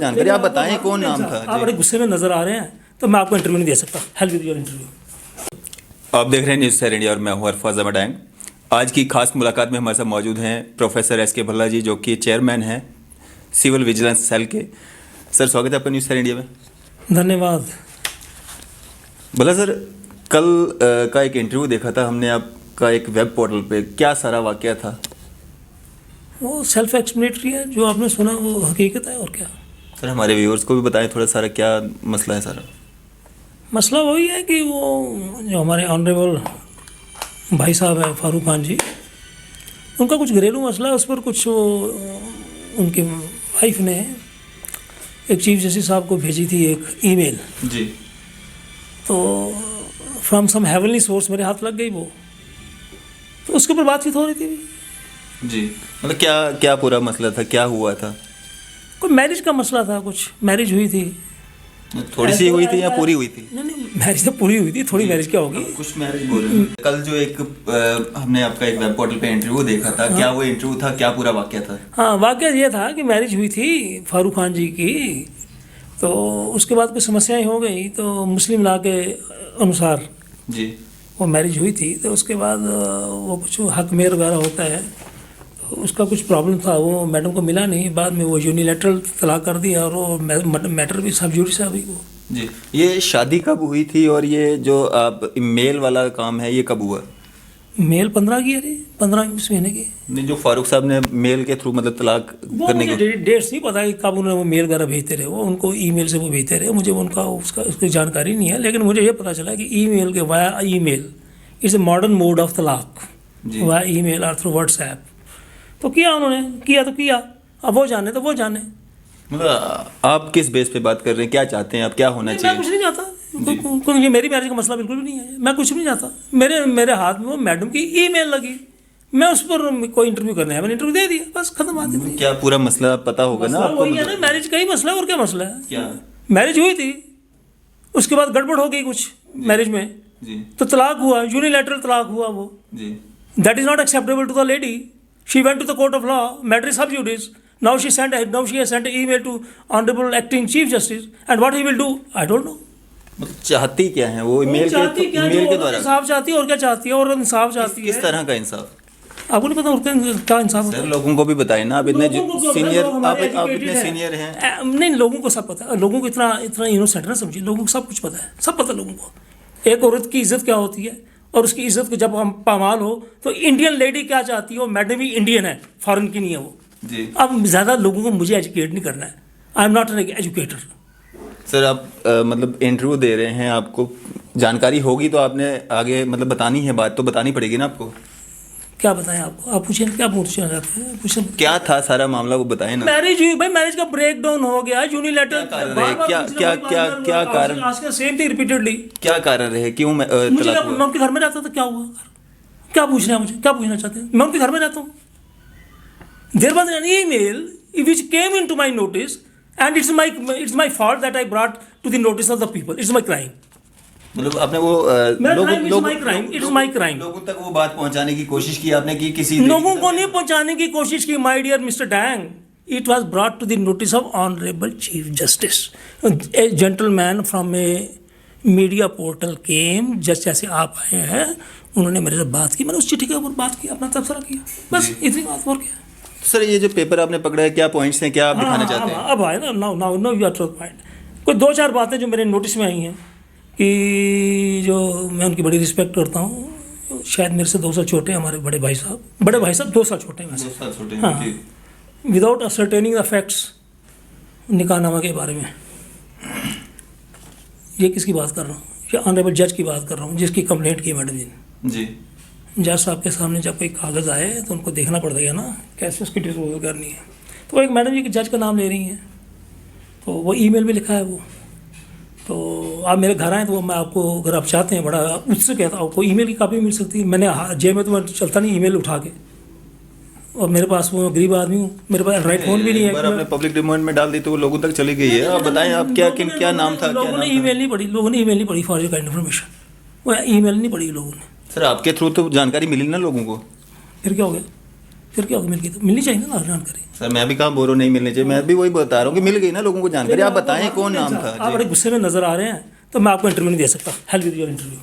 जानकारी आप बताएं कौन नाम था। आप बड़े गुस्से में नजर आ रहे हैं तो मैं आपको इंटरव्यू नहीं दे सकता। Help with your interview. आप देख रहे हैं न्यूज़ सैर इंडिया और मैं हूं अरफाज अमडैंग। आज की खास मुलाकात में हमारे साथ मौजूद हैं प्रोफेसर एस के भल्ला जी, जो कि चेयरमैन हैं सिविल विजिलेंस सेल के। सर, स्वागत है आपका न्यूज़ सैर इंडिया में। धन्यवाद। भल्ला सर, कल का एक इंटरव्यू देखा था हमने आपका एक वेब पोर्टल पे, क्या सारा वाकया था? वो सेल्फ एक्सप्लेनेटरी है, जो आपने सुना वो हकीकत है। और क्या सर, हमारे व्यूअर्स को भी बताएं थोड़ा सारा, क्या मसला है सारा? मसला वही है कि वो जो हमारे ऑनरेबल भाई साहब हैं फारूक खान जी, उनका कुछ घरेलू मसला है। उस पर कुछ उनकी वाइफ ने एक चीफ जस्टिस साहब को भेजी थी एक ईमेल जी। तो फ्रॉम सम हेवनली सोर्स मेरे हाथ लग गई वो, तो उसके ऊपर बातचीत हो रही थी जी। मतलब क्या पूरा मसला था, क्या हुआ था? कोई मैरिज का मसला था, कुछ मैरिज हुई थी। थोड़ी सी हुई थी या पूरी हुई थी? नहीं, मैरिज तो पूरी हुई थी, थोड़ी मैरिज क्या होगी। कुछ मैरिज बोल रहे हैं। कल जो एक हमने आपका एक वेब पोर्टल पे इंटरव्यू देखा था, क्या वो इंटरव्यू था, क्या पूरा वाकया था? हाँ, वाकया ये था कि मैरिज हुई थी फारूक खान जी की, तो उसके बाद कुछ समस्याएं हो गई, तो मुस्लिम लॉ के अनुसार जी वो मैरिज हुई थी। तो उसके बाद वो कुछ हक मेहर वगैरह होता है, तो उसका कुछ प्रॉब्लम था, वो मैडम को मिला नहीं। बाद में वो यूनिलैटरल तलाक कर दिया और वो मैटर भी सब जुडिस अभी वो। जी। ये शादी कब हुई थी और ये जो आप मेल वाला काम है ये कब हुआ? मेल 15 की है जी, 15 महीने की। नहीं, जो फारूक साहब ने मेल के थ्रू मतलब तलाक वो करने मुझे की डेट्स नहीं पता कि कब उन्होंने वो मेल वगैरह भेजते रहे, वो उनको ईमेल से वो भेजते रहे, मुझे उनका उसकी जानकारी नहीं है। लेकिन मुझे ये पता चला कि ईमेल के via email is a modern mode of तलाक, वाया ईमेल और थ्रू व्हाट्सएप। तो किया उन्होंने, किया तो किया, अब वो जाने तो वो जाने। मतलब आप किस बेस पे बात कर रहे हैं, क्या चाहते हैं आप, क्या होना मैं चाहिए? कुछ नहीं चाहता, क्योंकि मेरी मैरिज का मसला बिल्कुल भी नहीं है। मैं कुछ भी नहीं चाहता। मेरे हाथ में वो मैडम की ईमेल लगी, मैं उस पर कोई इंटरव्यू करना है, मैंने इंटरव्यू दे दिया, बस खत्म बात है। क्या पूरा मसला पता होगा ना आपको? वही है ना, मैरिज का ही मसला है, और क्या मसला है? क्या मैरिज हुई थी, उसके बाद गड़बड़ हो गई कुछ मैरिज में, जी तो तलाक हुआ, यूनिलैटरल तलाक हुआ वो। जी। That is not acceptable to the lady. She went to the court of law, matter is sub judice. Now she has sent an email to Honorable Acting Chief Justice, and what he will do, I don't know. मतलब चाहती क्या है वो email के द्वारा? इंसाफ चाहती है, और क्या चाहती है, और इंसाफ चाहती है। किस तरह का इंसाफ? आपको नहीं पता उसका क्या इंसाफ होता सर, है? लोगों को भी बताइए ना, आप इतने सीनियर, आप इतने हैं। सीनियर हैं। नहीं, लोगों को सब पता है, लोगों को इतना इनोसेंट ना समझिए, लोगों को सब कुछ पता है, सब पता है लोगों को। एक औरत की इज्जत क्या होती है, और उसकी इज्जत को जब हम पामाल हो, तो इंडियन लेडी क्या चाहती है, वो मैडम भी इंडियन है, फॉरेन की नहीं है वो जी। अब ज़्यादा लोगों को मुझे एजुकेट नहीं करना है। I am not an educator. Sir, आप मतलब इंटरव्यू दे रहे हैं, आपको जानकारी होगी तो आपने आगे मतलब बतानी है, बात तो बतानी पड़ेगी ना आपको। क्या बताएं आपको? आप पूछें, क्या पूछना चाहते हैं? पूछें क्या था सारा मामला, वो बताएं ना। मैरिज हुई भाई, मैरिज का ब्रेक डाउन हो गया, यूनिलैटरल। क्या कारण? आज का सेम थिंग रिपीटेडली। क्या कारण रहे, क्यों मुझे तलाक हुआ? मैं उनके घर में रहता था, क्या हुआ? क्या पूछना है मुझे, क्या पूछना चाहते हैं? मैं उनके घर में रहता हूँ। There was an email which came into my notice, and it's my fault that I brought to the notice of the people. It's my crime. मतलब आपने वो लोगों तक वो बात पहुंचाने की कोशिश की आपने, कि किसी लोगों को नहीं पहुंचाने की कोशिश की, my dear mister Dang. It was brought to the notice of Honorable Chief Justice. A gentleman from a media portal came, just जैसे आप आए हैं, उन्होंने मेरे से बात की, मैंने उस चिट्ठी के ऊपर बात की, अपना तबसरा किया, बस इतनी बात। और क्या? सर, ये जो पेपर आपने पकड़ा है, क्या पॉइंट्स हैं, क्या आप दिखाना चाहते हैं? अब आए ना, now you are to the point. कोई 2-4 बातें जो मेरे नोटिस में आई हैं, कि जो मैं उनकी बड़ी रिस्पेक्ट करता हूँ, शायद मेरे से 2 साल छोटे हैं हमारे बड़े भाई साहब 2 साल छोटे हैं वैसे। 2 साल छोटे हैं। हाँ, विदाउट असरटेनिंग द फैक्ट्स निकाहनामा के बारे में। ये किसकी बात कर रहा हूँ? ये ऑनरेबल जज की बात कर रहा हूँ, जिसकी कंप्लेंट की मैडम जी। जज साहब के सामने जब कोई कागज़ आए तो उनको देखना पड़ेगा ना, कैसे उसकी डिस्पोजल करनी है। तो एक मैडम जी जज का नाम ले रही हैं, तो वो ईमेल में लिखा है वो। तो आप मेरे घर आए तो मैं आपको, अगर आप चाहते हैं, बड़ा उससे कहता हूँ, आपको ईमेल की कापी मिल सकती है। मैंने जेब में तो मैं चलता नहीं ईमेल उठा के, और मेरे पास वो गरीब आदमी हूँ, मेरे पास एंड्रॉइड फ़ोन भी नहीं है। आपने पब्लिक डोमेन में डाल दी तो वो लोगों तक चली गई है। आप बताएं, आप क्या नाम था? लोगों ने ईमेल नहीं पढ़ी फॉर योर काइंड इन्फॉर्मेशन। वो ईमेल नहीं पढ़ी लोगों ने। सर, आपके थ्रू तो जानकारी मिली ना लोगों को। फिर क्या हो गया? फिर क्या होगा, मिल गई तो मिलनी चाहिए ना जानकारी। सर मैं भी कहाँ बोल रहा हूँ नहीं मिलनी चाहिए, मैं भी वही बता रहा हूँ कि मिल गई ना लोगों को जानकारी। आप बताएं कौन नाम था आप बड़े गुस्से में नजर आ रहे हैं, तो मैं आपको इंटरव्यू नहीं दे सकता। Help with your interview.